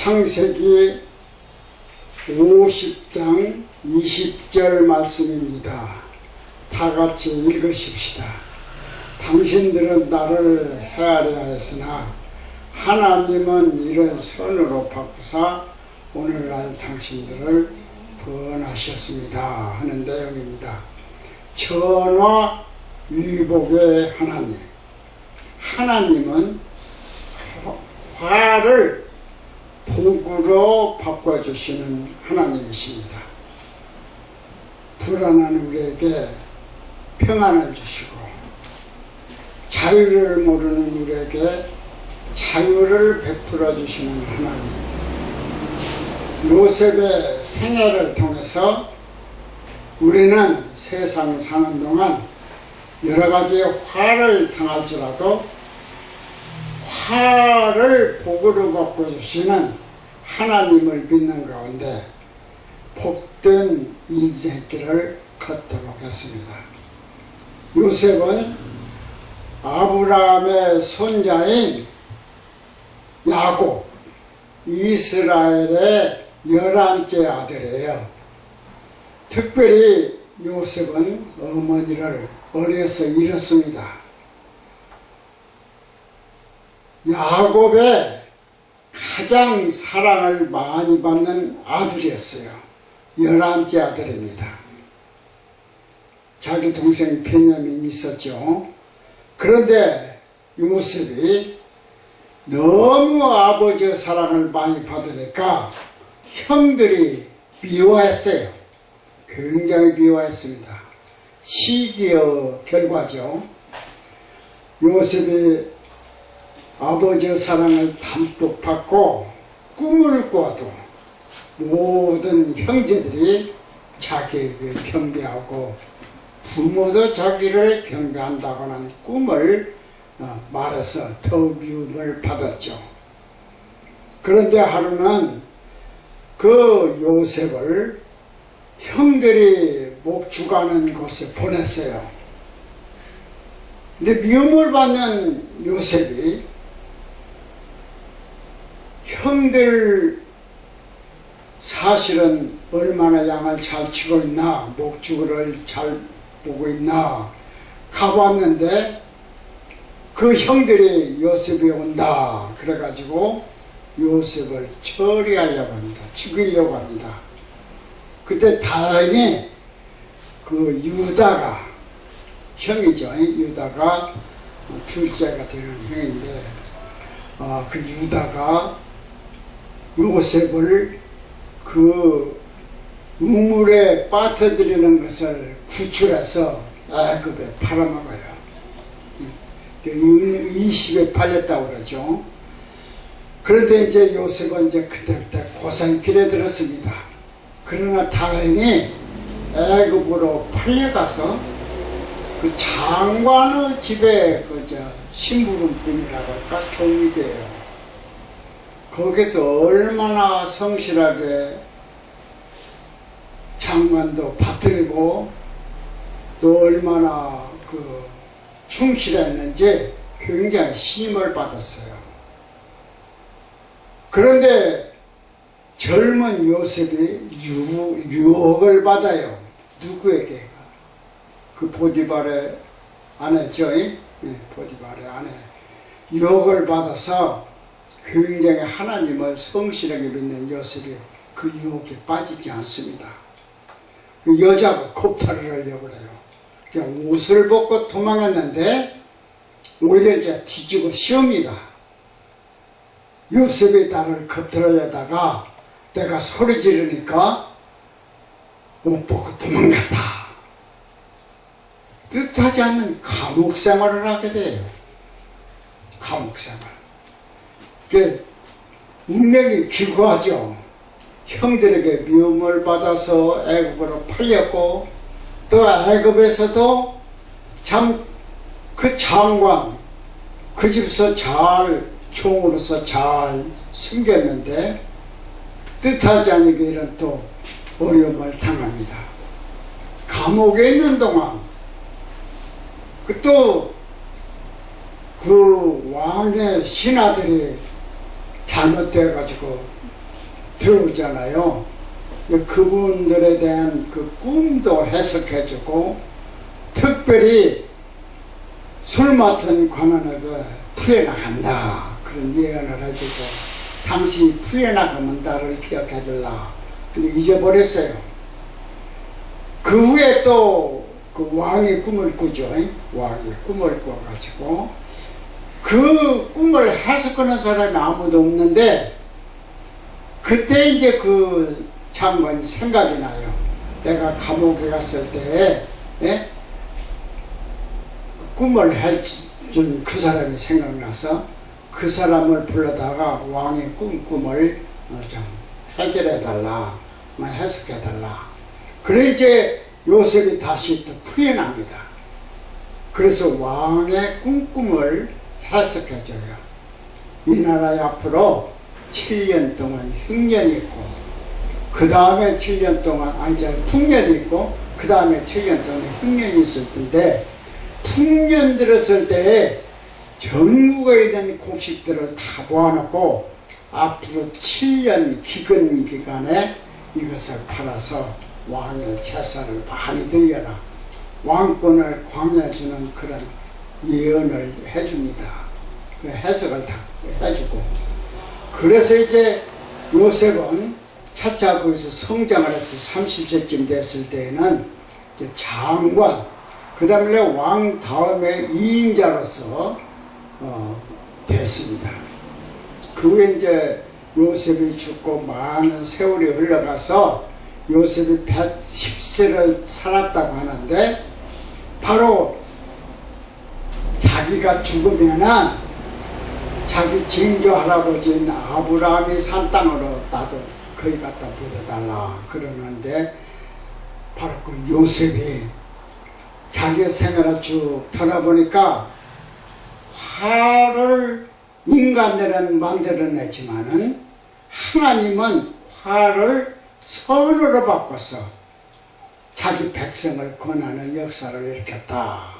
창세기 50장 20절 말씀입니다. 다 같이 읽으십시다. 당신들은 나를 헤아려 하였으나 하나님은 이를 선으로 바꾸사 오늘날 당신들을 구원하셨습니다 하는 내용입니다. 천하 위복의 하나님, 하나님은 화를 복으로 바꿔주시는 하나님이십니다. 불안한 우리에게 평안을 주시고 자유를 모르는 우리에게 자유를 베풀어 주시는 하나님, 요셉의 생애를 통해서 우리는 세상 사는 동안 여러가지 화를 당할지라도 화를 복으로 바꿔주시는 하나님을 믿는 가운데 복된 인생길을 걷도록 했습니다. 요셉은 아브라함의 손자인 야곱, 이스라엘의 11째 아들이에요. 특별히 요셉은 어머니를 어려서 잃었습니다. 야곱의 가장 사랑을 많이 받는 아들이었어요. 11째 아들입니다. 자기 동생 베냐민이 있었죠. 그런데 요셉이 너무 아버지의 사랑을 많이 받으니까 형들이 미워했어요. 굉장히 미워했습니다. 시기의 결과죠. 요셉이 아버지의 사랑을 담뿍 받고 꿈을 꾸어도 모든 형제들이 자기에게 경배하고 부모도 자기를 경배한다고는 꿈을 말해서 더 미움을 받았죠. 그런데 하루는 그 요셉을 형들이 목축하는 곳에 보냈어요. 근데 미움을 받는 요셉이 형들 사실은 얼마나 양을 잘 치고 있나, 목축을 잘 보고 있나 가봤는데 그 형들이 요셉이 온다 그래가지고 요셉을 처리하려고 합니다. 죽이려고 합니다. 그때 다행히 그 유다가 형이죠. 유다가 둘째가 되는 형인데 그 유다가 요셉을 그 우물에 빠뜨리는 것을 구출해서 애굽에 팔아먹어요. 20에 팔렸다고 그러죠. 그런데 이제 요셉은 이제 그때부터 고생길에 들었습니다. 그러나 다행히 애굽으로 팔려가서 그 장관의 집에 심부름꾼이라고 할까 종이 돼요. 거기서 얼마나 성실하게 장관도 받들고 또 얼마나 충실했는지 굉장히 신임을 받았어요. 그런데 젊은 요셉이 유혹을 받아요. 누구에게? 그 포디발의 아내죠. 포디발의 아내. 유혹을 받아서 굉장히 하나님을 성실하게 믿는 요셉이 그 유혹에 빠지지 않습니다. 그 여자가 겁탈을 하려고 그래요. 그냥 옷을 벗고 도망했는데 오히려 이제 뒤지고 씌웁니다. 요셉이 나를 겁탈하려다가 내가 소리 지르니까 옷 벗고 도망갔다. 뜻하지 않는 감옥 생활을 하게 돼요. 감옥 생활. 그게 운명이 기구하죠. 형들에게 미움을 받아서 애굽으로 팔렸고 또 애굽에서도 참 그 장관 그 집에서 잘 총으로서 잘 숨겼는데 뜻하지 않게 이런 또 어려움을 당합니다. 감옥에 있는 동안 또 그 왕의 신하들이 잘못되어가지고 들어오잖아요. 그분들에 대한 그 꿈도 해석해주고, 특별히 술 맡은 관원에게 풀려나간다 그런 예언을 해주고, 당신이 풀려나가면 나를 기억해달라. 근데 잊어버렸어요. 그 후에 또 그 왕이 꿈을 꾸죠. 왕이 꿈을 꿔가지고 그 꿈을 해석하는 사람이 아무도 없는데, 그때 이제 그 장관이 생각이 나요. 내가 감옥에 갔을 때 꿈을 해준 그 사람이 생각나서 그 사람을 불러다가 왕의 꿈을 좀 해결해달라, 해석해달라. 그래 이제 요셉이 다시 또 풀려납니다. 그래서 왕의 꿈을 해석해줘요. 이 나라에 앞으로 7년 동안 흉년이 있고, 그 다음에 7년 동안, 풍년이 있고, 그 다음에 7년 동안 흉년이 있을 텐데, 풍년 들었을 때에 전국에 있는 곡식들을 다 모아놓고, 앞으로 7년 기근 기간에 이것을 팔아서 왕의 제사를 많이 드려라, 왕권을 광해주는 그런 예언을 해줍니다. 그 해석을 다 해주고, 그래서 이제 요셉은 차차 거기서 성장을 해서 30세쯤 됐을 때에는 이제 장관, 그 다음에 왕 다음에 2인자로서 됐습니다. 그 후에 이제 요셉이 죽고 많은 세월이 흘러가서 요셉이 110세를 살았다고 하는데, 바로 자기가 죽으면은 자기 증조 할아버지인 아브라함이 산 땅으로 나도 거기 갖다 묻어달라 그러는데, 바로 그 요셉이 자기 생활을 쭉 돌아보니까 화를 인간들은 만들어냈지만은 하나님은 화를 선으로 바꿔서 자기 백성을 권하는 역사를 일으켰다.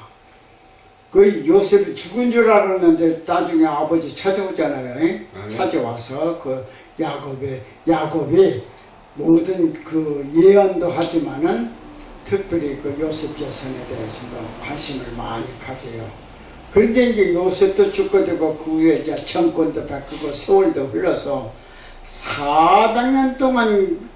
그 요셉이 죽은 줄 알았는데 나중에 아버지 찾아오잖아요. 찾아와서 그 야곱이 모든 그 예언도 하지만은 특별히 그 요셉 재산에 대해서도 관심을 많이 가져요. 그런데 이제 요셉도 죽게 되고 그 후에 이제 정권도 바뀌고 세월도 흘러서 400년 동안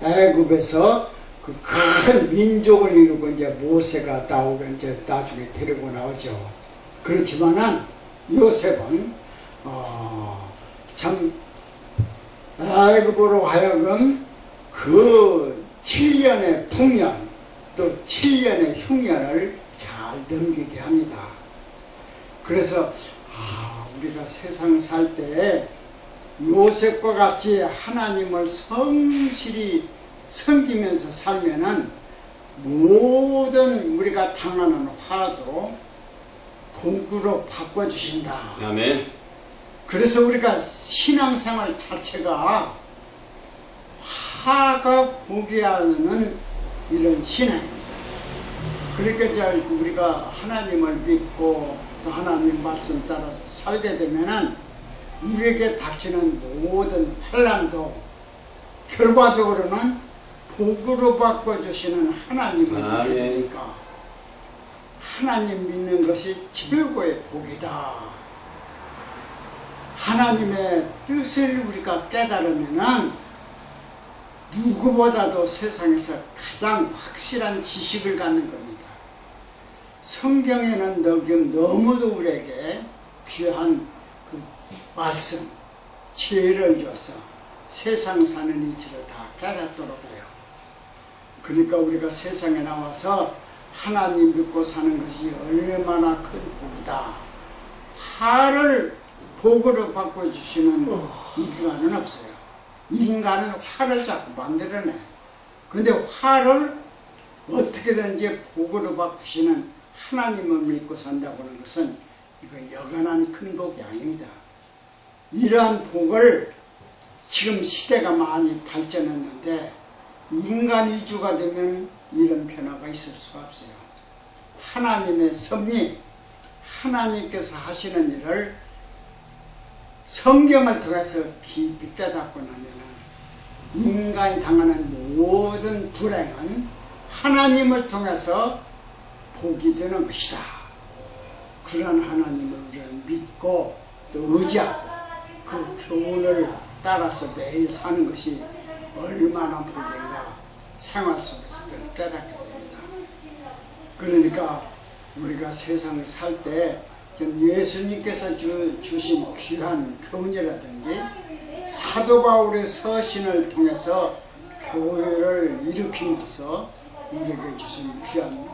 애굽에서 그 큰 민족을 이루고 이제 모세가 나오고 이제 나중에 데리고 나오죠. 그렇지만은 요셉은 참 애굽으로 하여금 그 7년의 풍년 또 7년의 흉년을 잘 넘기게 합니다. 그래서 우리가 세상 살 때 요셉과 같이 하나님을 성실히 섬기면서 살면은 모든 우리가 당하는 화도 복으로 바꿔주신다. 아멘. 그래서 우리가 신앙생활 자체가 화가 보게 하는 이런 신앙입니다. 그러니까 이제 우리가 하나님을 믿고 또 하나님 말씀 따라서 살게 되면은 우리에게 닥치는 모든 환난도 결과적으로는 복으로 바꿔주시는 하나님을 믿게 되니까 하나님 믿는 것이 최고의 복이다. 하나님의 뜻을 우리가 깨달으면은 누구보다도 세상에서 가장 확실한 지식을 갖는 겁니다. 성경에는 너무도 우리에게 귀한 그 말씀, 지혜를 줘서 세상 사는 이치를 다 깨닫도록 해요. 그러니까 우리가 세상에 나와서 하나님 믿고 사는 것이 얼마나 큰 복이다. 화를 복으로 바꿔주시는 인간은 없어요. 인간은 화를 자꾸 만들어내. 근데 화를 어떻게든지 복으로 바꾸시는 하나님을 믿고 산다고 하는 것은 이거 여간한 큰 복이 아닙니다. 이러한 복을 지금 시대가 많이 발전했는데 인간 위주가 되면 이런 변화가 있을 수가 없어요. 하나님의 섭리, 하나님께서 하시는 일을 성경을 통해서 깊이 깨닫고 나면은 인간이 당하는 모든 불행은 하나님을 통해서 복이 되는 것이다. 그런 하나님을 우리는 믿고 또 의지하고 그 교훈을 따라서 매일 사는 것이 얼마나 복인가 생활 속에서 깨닫게 됩니다. 그러니까 우리가 세상을 살 때 예수님께서 주신 귀한 교훈이라든지 사도 바울의 서신을 통해서 교회를 일으키면서 우리에게 주신 귀한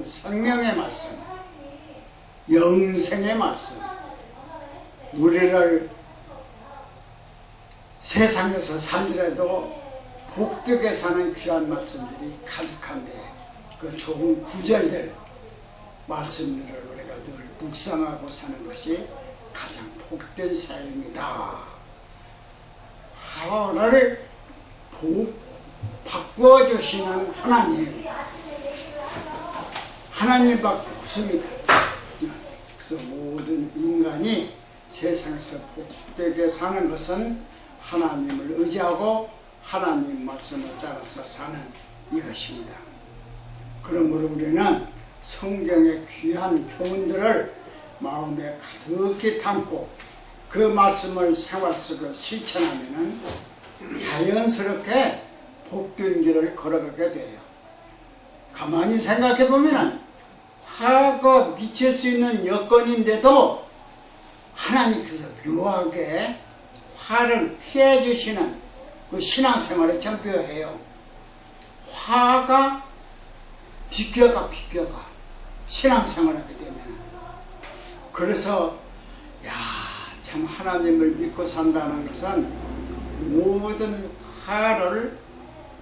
생명의 말씀, 영생의 말씀, 우리를 세상에서 살더라도 복되게 사는 귀한 말씀들이 가득한데 그 좋은 구절들, 말씀들을 우리가 늘 묵상하고 사는 것이 가장 복된 삶이다. 화를 바꾸어 주시는 하나님밖에 없습니다. 그래서 모든 인간이 세상에서 복되게 사는 것은 하나님을 의지하고 하나님 말씀을 따라서 사는 이것입니다. 그러므로 우리는 성경의 귀한 교훈들을 마음에 가득히 담고 그 말씀을 생활 속에 실천하면 자연스럽게 복된 길을 걸어가게 돼요. 가만히 생각해 보면 화가 미칠 수 있는 여건인데도 하나님께서 묘하게 화를 피해 주시는 그 신앙생활에 참 묘해요. 화가 비껴가 신앙생활하게 되면 그래서 참 하나님을 믿고 산다는 것은 모든 화를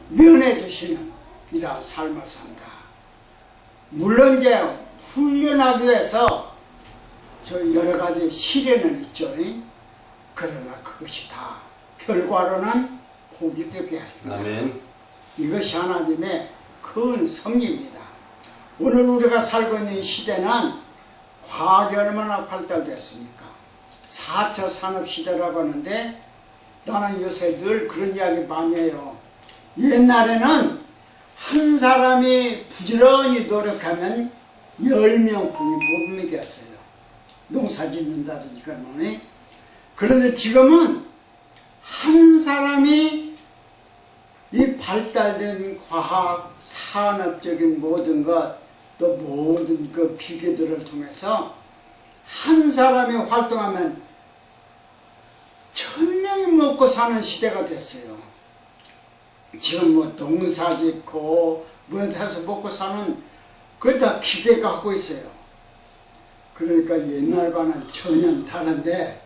면해 주시는 이라 삶을 산다. 물론 이제 훈련하기 위해서 저 여러 가지 시련은 있죠. 그러나 그것이 다 결과로는 복이 되게 하십니다. 아멘. 이것이 하나님의 큰 섭리입니다. 오늘 우리가 살고 있는 시대는 과학이 얼마나 발달됐습니까? 4차 산업시대라고 하는데 나는 요새 늘 그런 이야기 많이 해요. 옛날에는 한 사람이 부지런히 노력하면 10명뿐이 못 믿겠어요. 농사 짓는다든지 그러니. 그런데 지금은 한 사람이 이 발달된 과학, 산업적인 모든 것, 또 모든 그 기계들을 통해서 한 사람이 활동하면 1000명이 먹고 사는 시대가 됐어요. 지금 뭐 농사 짓고 뭐 해서 먹고 사는 그거 다 기계가 하고 있어요. 그러니까 옛날과는 전혀 다른데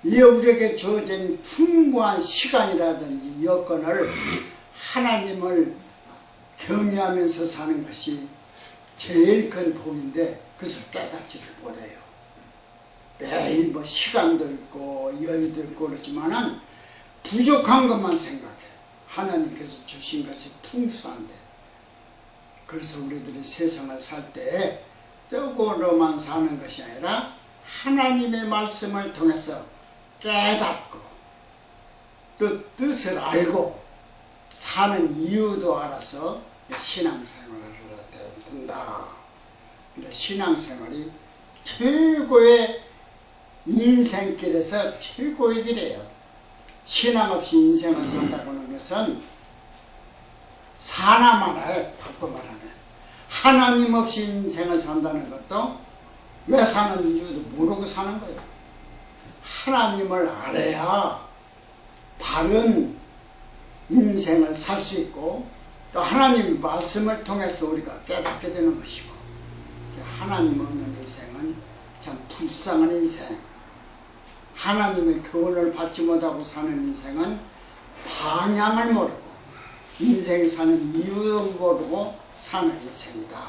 이 우리에게 주어진 풍부한 시간이라든지 여건을 하나님을 경외하면서 사는 것이 제일 큰 복인데 그것을 깨닫지를 못해요. 매일 뭐 시간도 있고 여유도 있고 그렇지만은 부족한 것만 생각해. 하나님께서 주신 것이 풍수한데. 그래서 우리들이 세상을 살 때 떡으로만 사는 것이 아니라 하나님의 말씀을 통해서 깨닫고 또 뜻을 알고 사는 이유도 알아서 신앙생활을 해야 된다. 신앙생활이 최고의 인생길에서 최고의 길이에요. 신앙 없이 인생을 산다고 하는 것은 사나마나에 바꿔 말하면 하나님 없이 인생을 산다는 것도 왜 사는 이유도 모르고 사는 거예요. 하나님을 알아야 바른 인생을 살 수 있고 또 하나님 말씀을 통해서 우리가 깨닫게 되는 것이고 하나님 없는 인생은 참 불쌍한 인생, 하나님의 교훈을 받지 못하고 사는 인생은 방향을 모르고 인생 사는 이유도 모르고 사는 인생이다.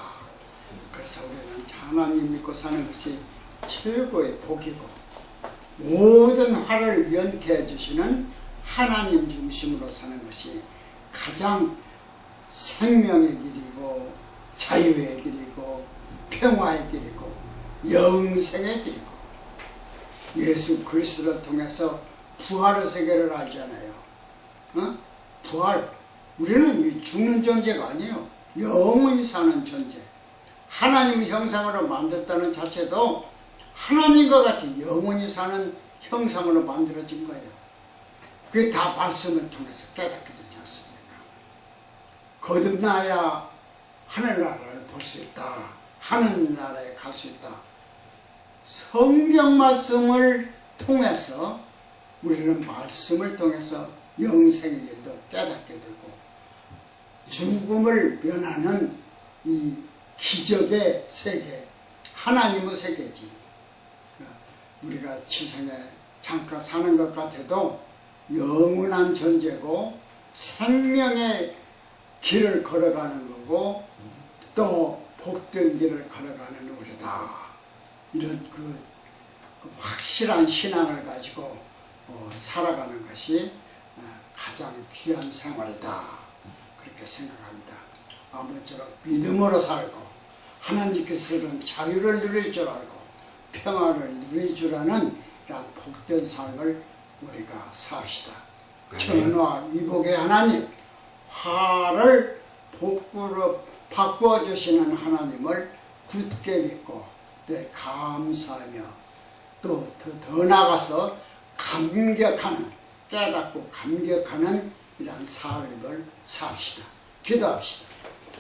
그래서 우리는 하나님 믿고 사는 것이 최고의 복이고 모든 화를 면케해 주시는 하나님 중심으로 사는 것이 가장 생명의 길이고 자유의 길이고 평화의 길이고 영생의 길이고 예수 그리스도를 통해서 부활의 세계를 알잖아요. 부활. 우리는 죽는 존재가 아니에요. 영원히 사는 존재. 하나님의 형상으로 만들었다는 자체도 하나님과 같이 영원히 사는 형상으로 만들어진 거예요. 그게 다 말씀을 통해서 깨닫게 되지 않습니까? 거듭나야 하늘나라를 볼 수 있다. 하늘나라에 갈 수 있다. 성경 말씀을 통해서 우리는 말씀을 통해서 영생의 길도 깨닫게 되고 죽음을 면하는 이 기적의 세계, 하나님의 세계지. 우리가 지상에 잠깐 사는 것 같아도 영원한 존재고 생명의 길을 걸어가는 거고 또 복된 길을 걸어가는 우리다. 이런 그 확실한 신앙을 가지고 살아가는 것이 가장 귀한 생활이다. 그렇게 생각합니다. 아무쪼록 믿음으로 살고 하나님께서는 자유를 누릴 줄 알고 평화를 누릴 줄 아는 이런 복된 삶을 우리가 삽시다. 천하 위복의 하나님, 화를 복으로 바꾸어 주시는 하나님을 굳게 믿고 늘 감사하며 또 더 나아가서 감격하는, 깨닫고 감격하는 이런 삶을 삽시다. 기도합시다.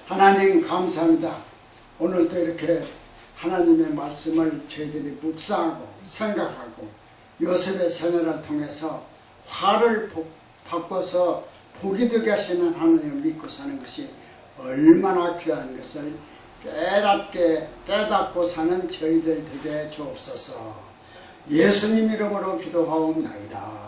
하나님 감사합니다. 오늘도 이렇게 하나님의 말씀을 저희들이 묵상하고 생각하고 요셉의 세뇌를 통해서 화를 바꿔서 복이 되게 하시는 하나님을 믿고 사는 것이 얼마나 귀한 것을 깨닫고 사는 저희들 되게 주옵소서. 예수님 이름으로 기도하옵나이다.